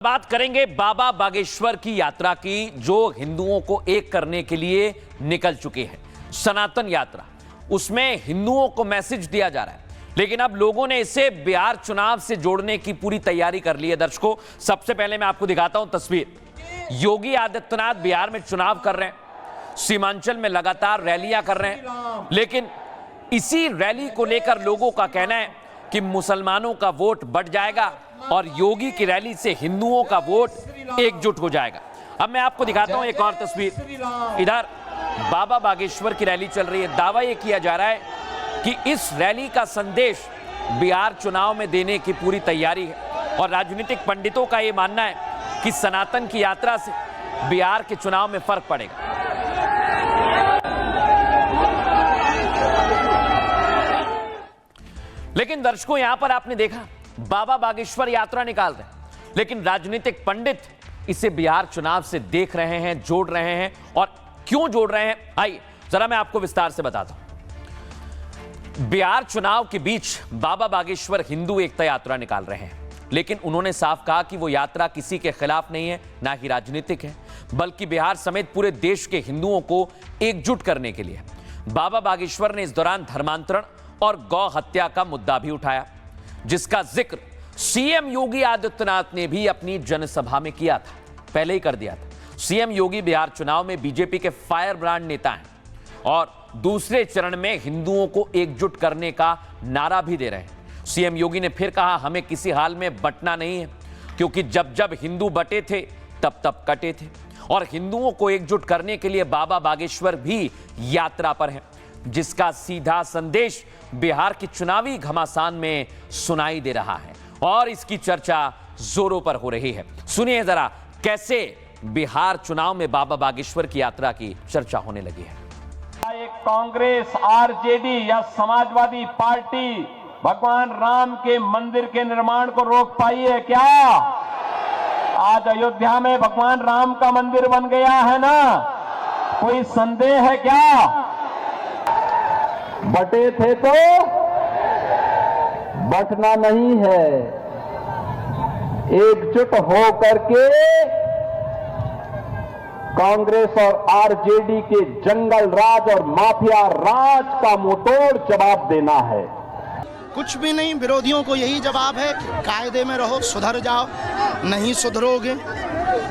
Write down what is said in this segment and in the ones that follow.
बात करेंगे बाबा बागेश्वर की यात्रा की, जो हिंदुओं को एक करने के लिए निकल चुके हैं। सनातन यात्रा, उसमें हिंदुओं को मैसेज दिया जा रहा है, लेकिन अब लोगों ने इसे बिहार चुनाव से जोड़ने की पूरी तैयारी कर ली है। दर्शकों, सबसे पहले मैं आपको दिखाता हूं तस्वीर। योगी आदित्यनाथ बिहार में चुनाव कर रहे हैं, सीमांचल में लगातार रैलियां कर रहे हैं, लेकिन इसी रैली को लेकर लोगों का कहना है कि मुसलमानों का वोट बढ़ जाएगा और योगी की रैली से हिंदुओं का वोट एकजुट हो जाएगा। अब मैं आपको दिखाता हूं एक और तस्वीर। इधर बाबा बागेश्वर की रैली चल रही है। दावा यह किया जा रहा है कि इस रैली का संदेश बिहार चुनाव में देने की पूरी तैयारी है और राजनीतिक पंडितों का यह मानना है कि सनातन की यात्रा से बिहार के चुनाव में फर्क पड़ेगा। लेकिन दर्शकों, यहां पर आपने देखा बाबा बागेश्वर यात्रा निकाल रहे हैं, लेकिन राजनीतिक पंडित इसे बिहार चुनाव से देख रहे हैं, जोड़ रहे हैं। और क्यों जोड़ रहे हैं, आइए जरा मैं आपको विस्तार से बताता हूं। बिहार चुनाव के बीच बाबा बागेश्वर हिंदू एकता यात्रा निकाल रहे हैं, लेकिन उन्होंने साफ कहा कि वो यात्रा किसी के खिलाफ नहीं है, ना ही राजनीतिक है, बल्कि बिहार समेत पूरे देश के हिंदुओं को एकजुट करने के लिए। बाबा बागेश्वर ने इस दौरान धर्मांतरण और गौ हत्या का मुद्दा भी उठाया, जिसका जिक्र सीएम योगी आदित्यनाथ ने भी अपनी जनसभा में किया था, पहले ही कर दिया था। सीएम योगी बिहार चुनाव में बीजेपी के फायर ब्रांड नेता हैं और दूसरे चरण में हिंदुओं को एकजुट करने का नारा भी दे रहे हैं। सीएम योगी ने फिर कहा, हमें किसी हाल में बंटना नहीं है, क्योंकि जब जब हिंदू बटे थे तब तब कटे थे। और हिंदुओं को एकजुट करने के लिए बाबा बागेश्वर भी यात्रा पर है, जिसका सीधा संदेश बिहार की चुनावी घमासान में सुनाई दे रहा है और इसकी चर्चा जोरों पर हो रही है। सुनिए जरा कैसे बिहार चुनाव में बाबा बागेश्वर की यात्रा की चर्चा होने लगी है। एक कांग्रेस, आरजेडी या समाजवादी पार्टी भगवान राम के मंदिर के निर्माण को रोक पाई है क्या? आज अयोध्या में भगवान राम का मंदिर बन गया है ना, कोई संदेह है क्या? बटे थे तो बटना नहीं है, एकजुट हो करके कांग्रेस और आरजेडी के जंगल राज और माफिया राज का मुंहतोड़ जवाब देना है। कुछ भी नहीं, विरोधियों को यही जवाब है, कायदे में रहो, सुधर जाओ। नहीं सुधरोगे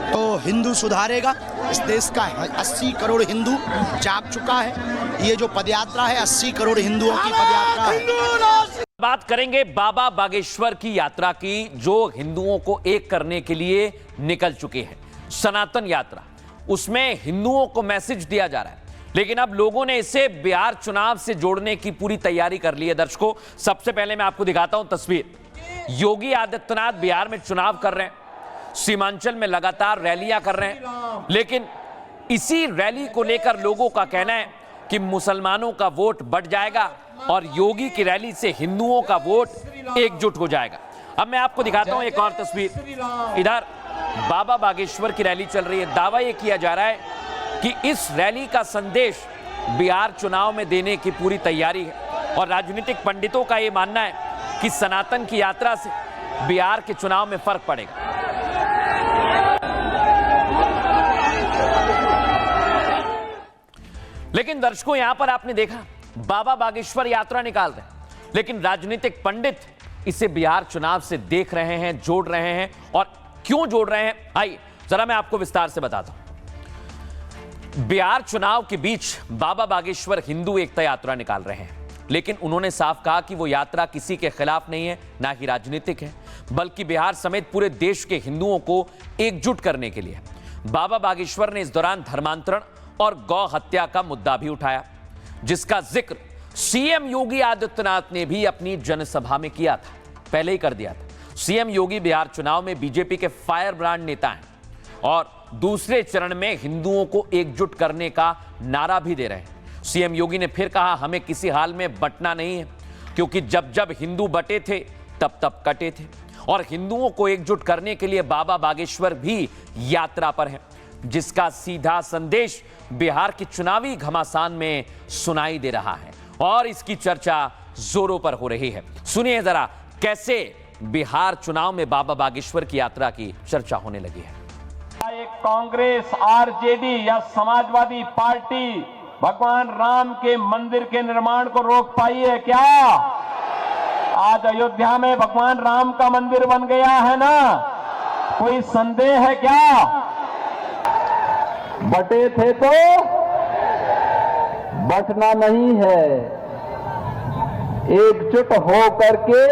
तो हिंदू सुधारेगा। इस देश का 80 करोड़ हिंदू जाग चुका है। ये जो पदयात्रा है 80 करोड़ हिंदुओं की पदयात्रा है। बात करेंगे बाबा बागेश्वर की यात्रा की, जो हिंदुओं को एक करने के लिए निकल चुके हैं। सनातन यात्रा, उसमें हिंदुओं को मैसेज दिया जा रहा है, लेकिन अब लोगों ने इसे बिहार चुनाव से जोड़ने की पूरी तैयारी कर ली है। दर्शकों, सबसे पहले मैं आपको दिखाता हूं तस्वीर। योगी आदित्यनाथ बिहार में चुनाव कर रहे हैं, सीमांचल में लगातार रैलियां कर रहे हैं, लेकिन इसी रैली को लेकर लोगों का कहना है कि मुसलमानों का वोट बढ़ जाएगा और योगी की रैली से हिंदुओं का वोट एकजुट हो जाएगा। अब मैं आपको दिखाता हूं एक और तस्वीर। इधर बाबा बागेश्वर की रैली चल रही है। दावा यह किया जा रहा है कि इस रैली का संदेश बिहार चुनाव में देने की पूरी तैयारी है और राजनीतिक पंडितों का यह मानना है कि सनातन की यात्रा से बिहार के चुनाव में फर्क पड़ेगा। लेकिन दर्शकों, यहां पर आपने देखा बाबा बागेश्वर यात्रा निकाल रहे हैं, लेकिन राजनीतिक पंडित इसे बिहार चुनाव से देख रहे हैं, जोड़ रहे हैं। और क्यों जोड़ रहे हैं, आइए जरा मैं आपको विस्तार से बताता हूं। बिहार चुनाव के बीच बाबा बागेश्वर हिंदू एकता यात्रा निकाल रहे हैं, लेकिन उन्होंने साफ कहा कि वो यात्रा किसी के खिलाफ नहीं है, ना ही राजनीतिक है, बल्कि बिहार समेत पूरे देश के हिंदुओं को एकजुट करने के लिए। बाबा बागेश्वर ने इस दौरान धर्मांतरण और गौ हत्या का मुद्दा भी उठाया, जिसका जिक्र सीएम योगी आदित्यनाथ ने भी अपनी जनसभा में किया था, पहले ही कर दिया था। सीएम योगी बिहार चुनाव में बीजेपी के फायर ब्रांड नेता हैं और दूसरे चरण में हिंदुओं को एकजुट करने का नारा भी दे रहे हैं। सीएम योगी ने फिर कहा, हमें किसी हाल में बंटना नहीं है, क्योंकि जब जब हिंदू बटे थे तब तब कटे थे। और हिंदुओं को एकजुट करने के लिए बाबा बागेश्वर भी यात्रा पर है, जिसका सीधा संदेश बिहार की चुनावी घमासान में सुनाई दे रहा है और इसकी चर्चा जोरों पर हो रही है। सुनिए जरा कैसे बिहार चुनाव में बाबा बागेश्वर की यात्रा की चर्चा होने लगी है। एक कांग्रेस, आरजेडी या समाजवादी पार्टी भगवान राम के मंदिर के निर्माण को रोक पाई है क्या? आज अयोध्या में भगवान राम का मंदिर बन गया है ना, कोई संदेह है क्या? बटे थे तो बटना नहीं है, एकजुट हो करके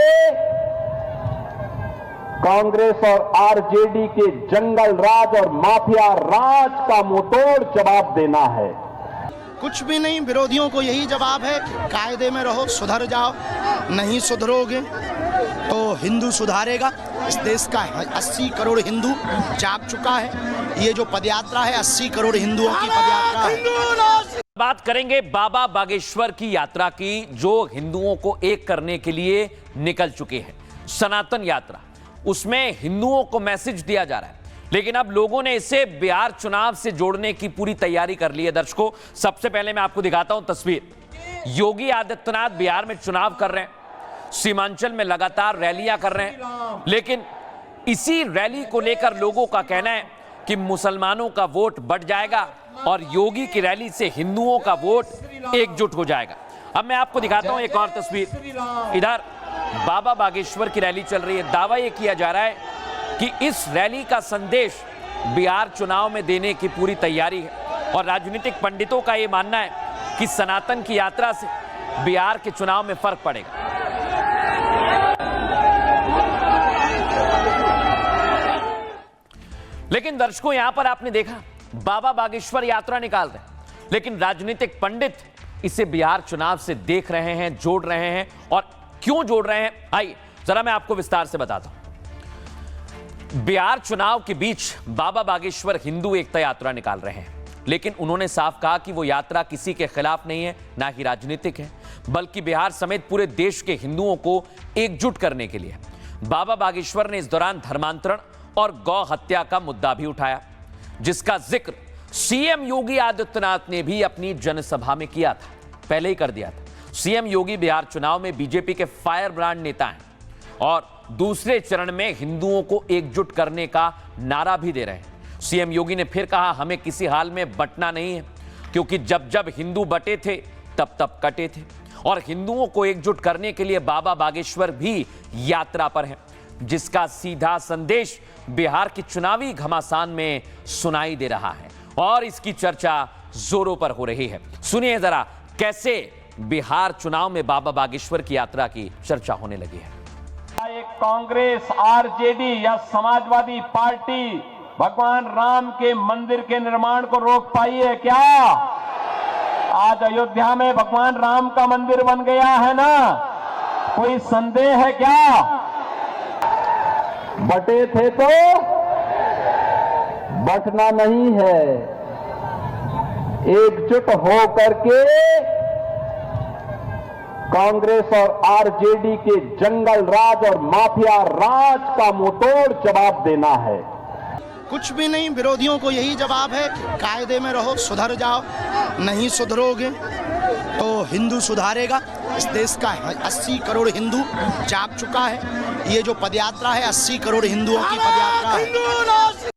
कांग्रेस और आरजेडी के जंगल राज और माफिया राज का मुंहतोड़ जवाब देना है। कुछ भी नहीं, विरोधियों को यही जवाब है, कायदे में रहो, सुधर जाओ, नहीं सुधरोगे तो हिंदू सुधारेगा। इस देश का 80 करोड़ हिंदू जाग चुका है। ये जो पदयात्रा है 80 करोड़ हिंदुओं की पदयात्रा है। बात करेंगे बाबा बागेश्वर की यात्रा की, जो हिंदुओं को एक करने के लिए निकल चुके हैं। सनातन यात्रा, उसमें हिंदुओं को मैसेज दिया जा रहा है, लेकिन अब लोगों ने इसे बिहार चुनाव से जोड़ने की पूरी तैयारी कर ली है। दर्शकों, सबसे पहले मैं आपको दिखाता हूं तस्वीर। योगी आदित्यनाथ बिहार में चुनाव कर रहे हैं, सीमांचल में लगातार रैलियां कर रहे हैं, लेकिन इसी रैली को लेकर लोगों का कहना है कि मुसलमानों का वोट बढ़ जाएगा और योगी की रैली से हिंदुओं का वोट एकजुट हो जाएगा। अब मैं आपको दिखाता हूं एक और तस्वीर। इधर बाबा बागेश्वर की रैली चल रही है। दावा यह किया जा रहा है कि इस रैली का संदेश बिहार चुनाव में देने की पूरी तैयारी है, और राजनीतिक पंडितों का यह मानना है कि सनातन की यात्रा से बिहार के चुनाव में फर्क पड़ेगा। लेकिन दर्शकों, यहां पर आपने देखा बाबा बागेश्वर यात्रा निकाल रहे हैं, लेकिन राजनीतिक पंडित इसे बिहार चुनाव से देख रहे हैं, जोड़ रहे हैं। और क्यों जोड़ रहे हैं, आइए जरा मैं आपको विस्तार से बताता हूं। बिहार चुनाव के बीच बाबा बागेश्वर हिंदू एकता यात्रा निकाल रहे हैं, लेकिन उन्होंने साफ कहा कि वो यात्रा किसी के खिलाफ नहीं है, ना ही राजनीतिक है, बल्कि बिहार समेत पूरे देश के हिंदुओं को एकजुट करने के लिए। बाबा बागेश्वर ने इस दौरान धर्मांतरण और गौ हत्या का मुद्दा भी उठाया, जिसका जिक्र सीएम योगी आदित्यनाथ ने भी अपनी जनसभा में किया था, पहले ही कर दिया था। सीएम योगी बिहार चुनाव में बीजेपी के फायर ब्रांड नेता हैं और दूसरे चरण में हिंदुओं को एकजुट करने का नारा भी दे रहे हैं। सीएम योगी ने फिर कहा, हमें किसी हाल में बंटना नहीं है, क्योंकि जब जब हिंदू बटे थे तब तब कटे थे, और हिंदुओं को एकजुट करने के लिए बाबा बागेश्वर भी यात्रा पर है, जिसका सीधा संदेश बिहार की चुनावी घमासान में सुनाई दे रहा है और इसकी चर्चा जोरों पर हो रही है। सुनिए जरा कैसे बिहार चुनाव में बाबा बागेश्वर की यात्रा की चर्चा होने लगी है। एक कांग्रेस, आरजेडी या समाजवादी पार्टी भगवान राम के मंदिर के निर्माण को रोक पाई है क्या? आज अयोध्या में भगवान राम का मंदिर बन गया है ना, कोई संदेह है क्या? बटे थे तो बटना नहीं है, एकजुट हो करके कांग्रेस और आरजेडी के जंगल राज और माफिया राज का मुंहतोड़ जवाब देना है। कुछ भी नहीं, विरोधियों को यही जवाब है, कायदे में रहो, सुधर जाओ, नहीं सुधरोगे तो हिंदू सुधारेगा। इस देश का 80 करोड़ हिंदू जाग चुका है। ये जो पदयात्रा है 80 करोड़ हिंदुओं की पदयात्रा है।